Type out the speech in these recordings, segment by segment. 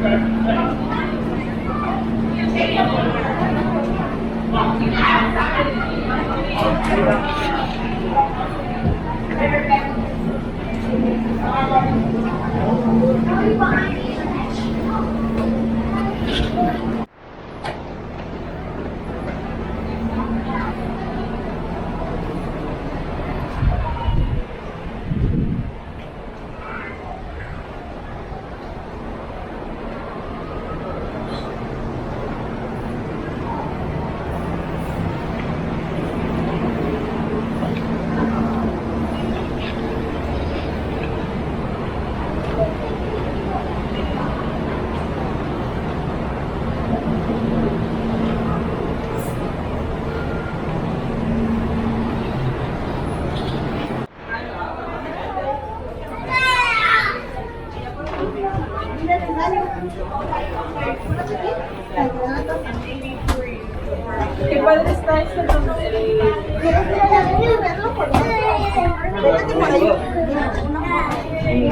Qué padre está este donde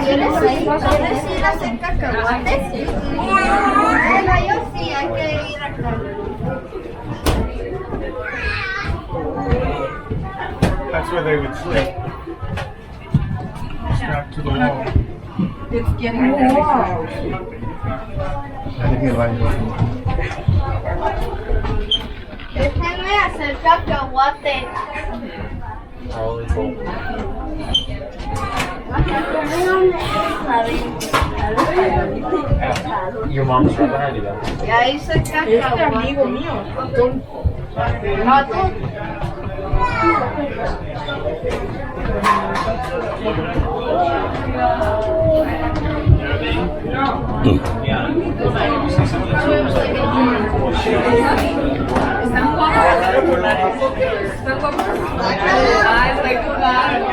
¿Quieres ir a hacer cacahuates? Bueno, yo sí, hay que ir acá. That's where they would sleep. Strapped to the wall. it's getting warm. Déjenme hacer cacahuate. Your mom's right behind you, though. Ya hice Este amigo cacahuate. mío. No, tú. ¿Están guapos? ¿Están guapos? Ay, está curado.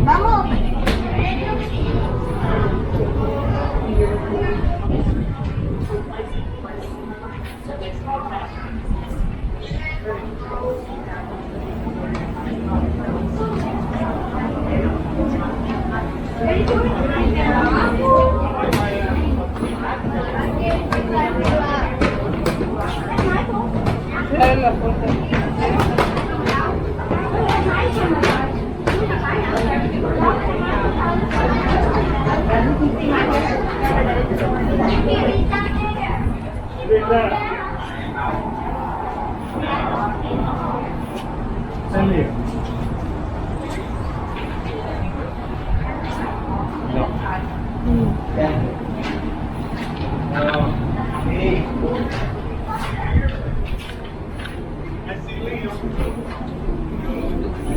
Vamos. Dale la puerta.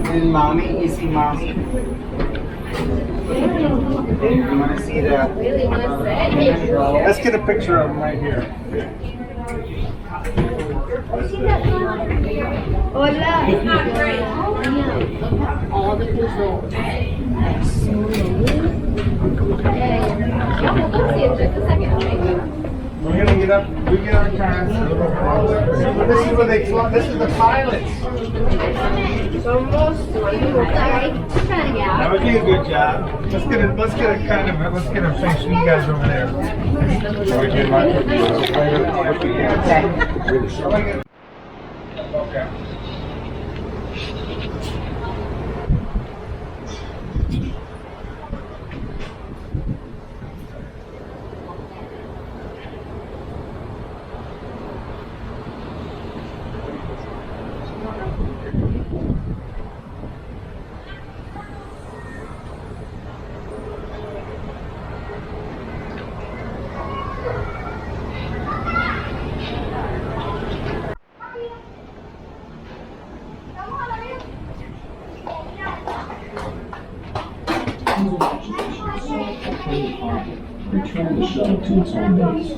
And mommy, you see mommy? You want to see that? Let's get a picture of them right here. Hola. All the controls. We're gonna get up. We get our cars. This is where they fly. This is the pilots. That would be a good job. Let's get a face of you guys over there. Okay. returned the shuttle to its home base.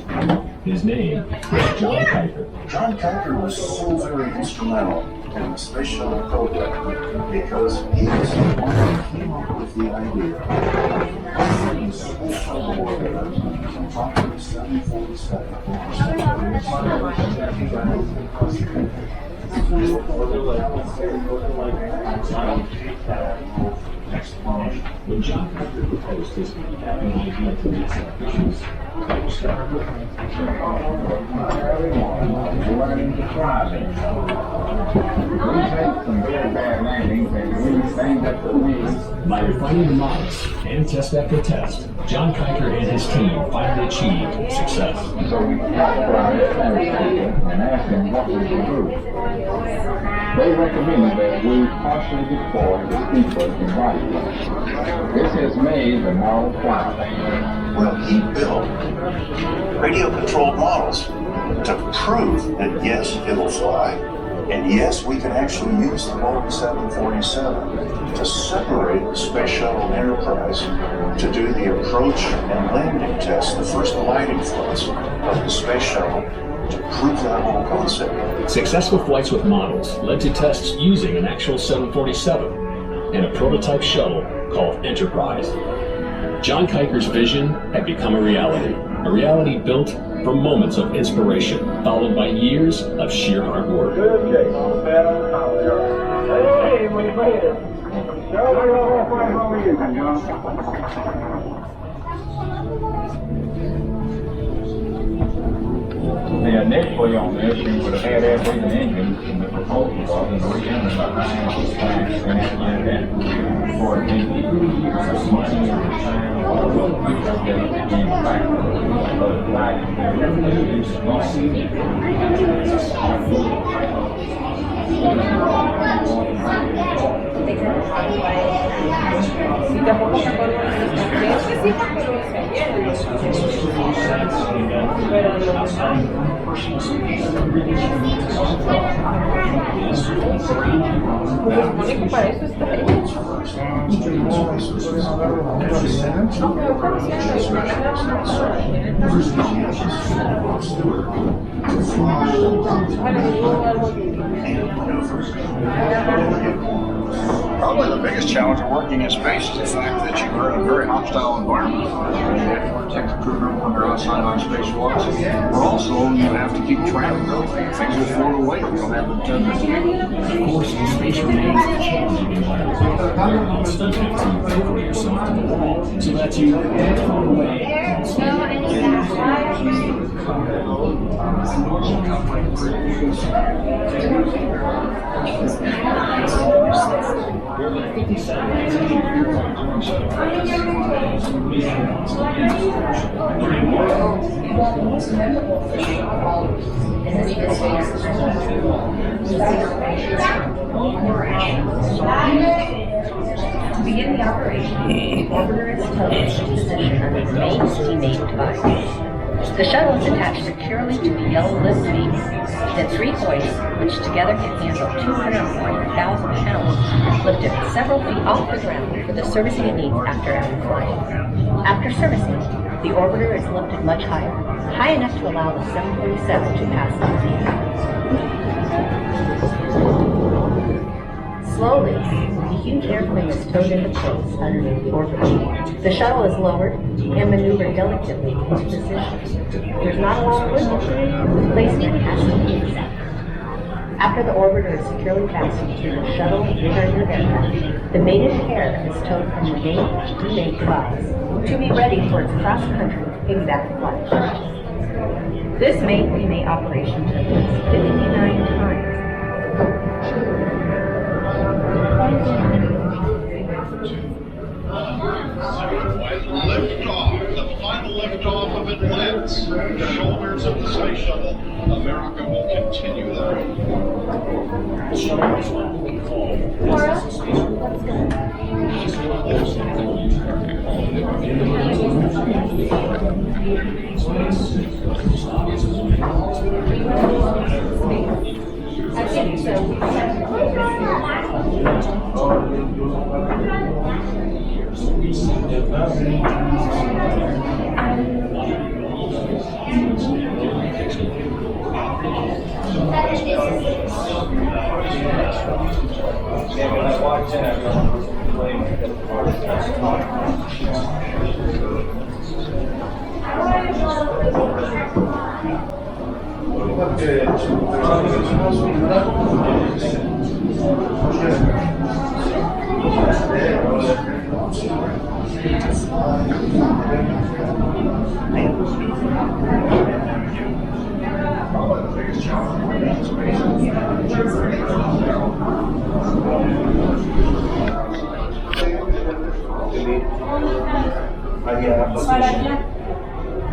His name was John Kuiper. John Kuiper was so very instrumental in the Space Shuttle program because he was the one who came up with the idea of the Space Shuttle orbiter from Apopka 747. When John Kuiper proposed this, he had an idea to NASA officials. Learning to fly. We take some very bad landings and we stand up the wings. By refining the models and test after test, John Kuiper and his team finally achieved success. So we got to our and asked them what we should do. They recommended that we partially deploy the speedboat in body. This has made the model fly. Well, he built radio-controlled models to prove that yes, it'll fly, and yes, we can actually use the Boeing 747 to separate the Space Shuttle Enterprise to do the approach and landing tests, the first gliding flights of the Space Shuttle, to prove that whole concept. Successful flights with models led to tests using an actual 747 and a prototype shuttle called Enterprise. John Kuiper's vision had become a reality built from moments of inspiration, followed by years of sheer hard work. Good case. Hey, we made it. Initially on this, you would have had every engine in the proposal was, and we ended up having a tank and it for the money and the time, we have been in fact of lighting Y tampoco me acuerdo de los creo que sí, porque lo hice ayer. Pero no. Pues se supone que para eso está hecho. No, pero está Probably the biggest challenge of working in space is the fact that you're in a very hostile environment. You have to protect the crew member when they're outside on spacewalks. But also, you have to keep track of things that float away. You don't have them tend to. Of course, space remains a challenging environment. Airlines still have to think for yourself to the wall, so that you don't throw away. There are 50 satellites in your To begin the operation, the orbiter is held in position on its main teammate device. The shuttle is attached securely to the yellow lift beam. The 3 hoists, which together can handle 240,000 pounds, lifted several feet off the ground for the servicing it needs after every flight. After servicing, the orbiter is lifted much higher, high enough to allow the 747 to pass the beam. Slowly, the huge airplane is towed into place underneath the orbiter. The shuttle is lowered and maneuvered delicately into position. There's not a lot of wiggle. Placement has to be exact. After the orbiter is securely fastened to the shuttle return to aircraft, the mated pair is towed from the main teammate device to be ready for its cross-country piggyback flight. This mate-femate operation took place 59 times. Liftoff, the final liftoff of Atlantis. The shoulders of the Space Shuttle. America will continue the road. I think so.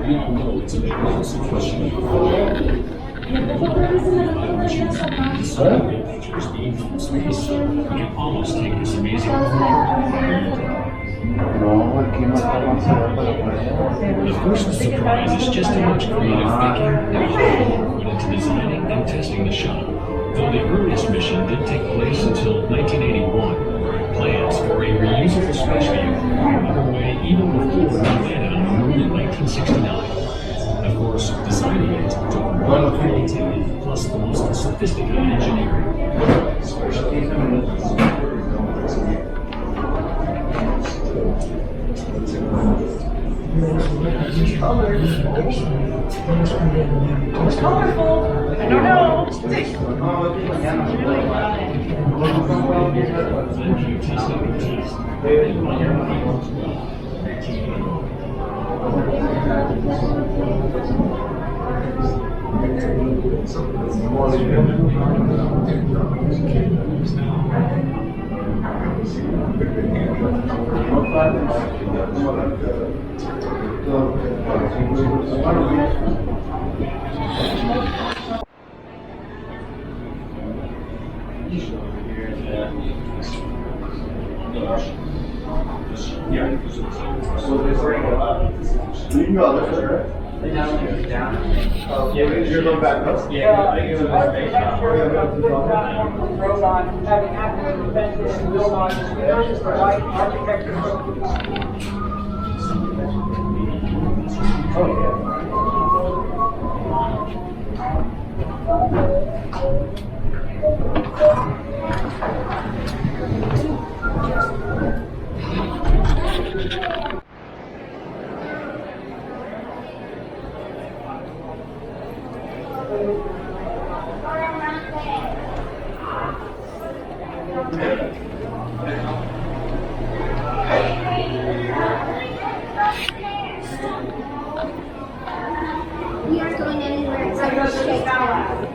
We all know it's a magnificent machine. Pictures being from space. You can almost take this amazing. The first surprise is just how much creative thinking and hard work went into designing and testing the shuttle. Though the earliest mission didn't take place until 1981, plans for a reusable space vehicle were underway even before we landed on the moon in 1969. Of course, designing it took raw creativity plus the most sophisticated engineering. Colorful. I don't know. You can go this way, right? You're going back up. Robot having active independence and will not use the white architecture. We aren't going anywhere except for straight down.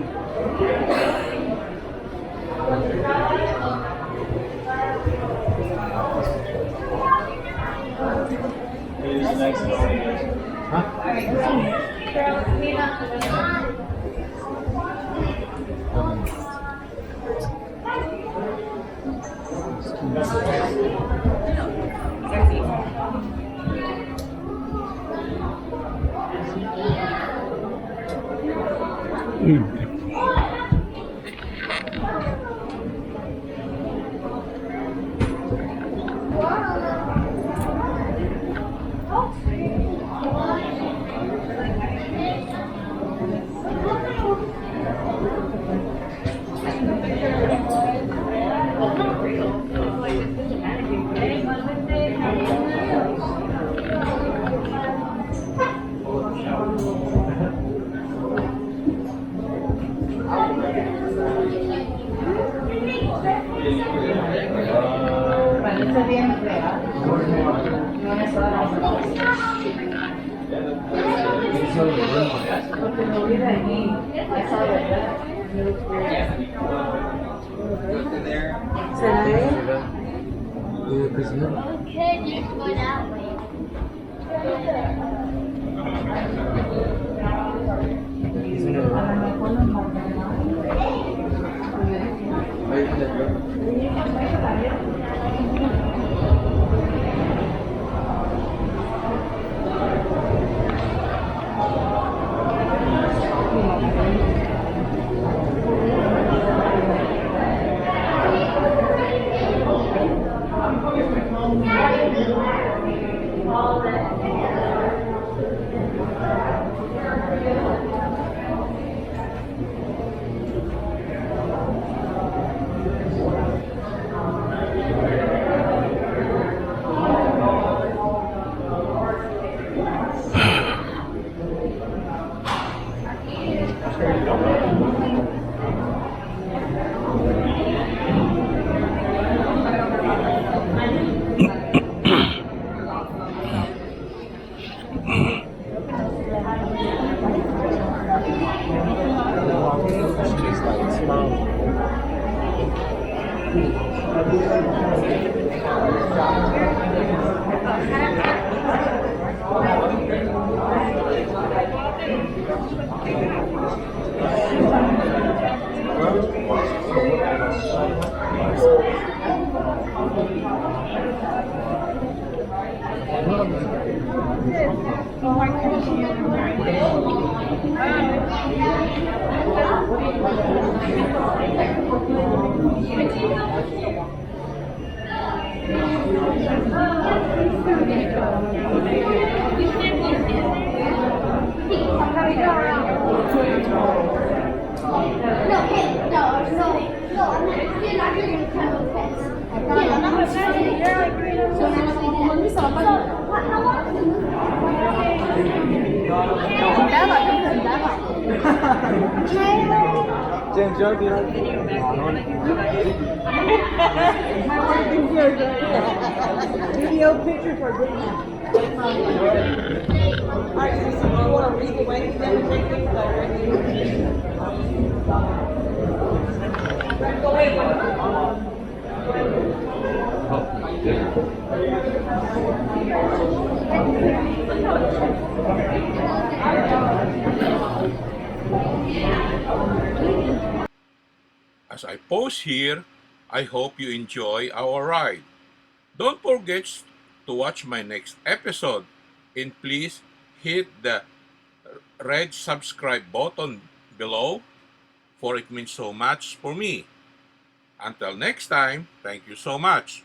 Okay, just go that way. Video pictures are good enough. All right, so you want to read the way you demonstrate things As I pause here, I hope you enjoy our ride. Don't forget to watch my next episode and please hit the red subscribe button below, for it means so much for me. Until next time, thank you so much.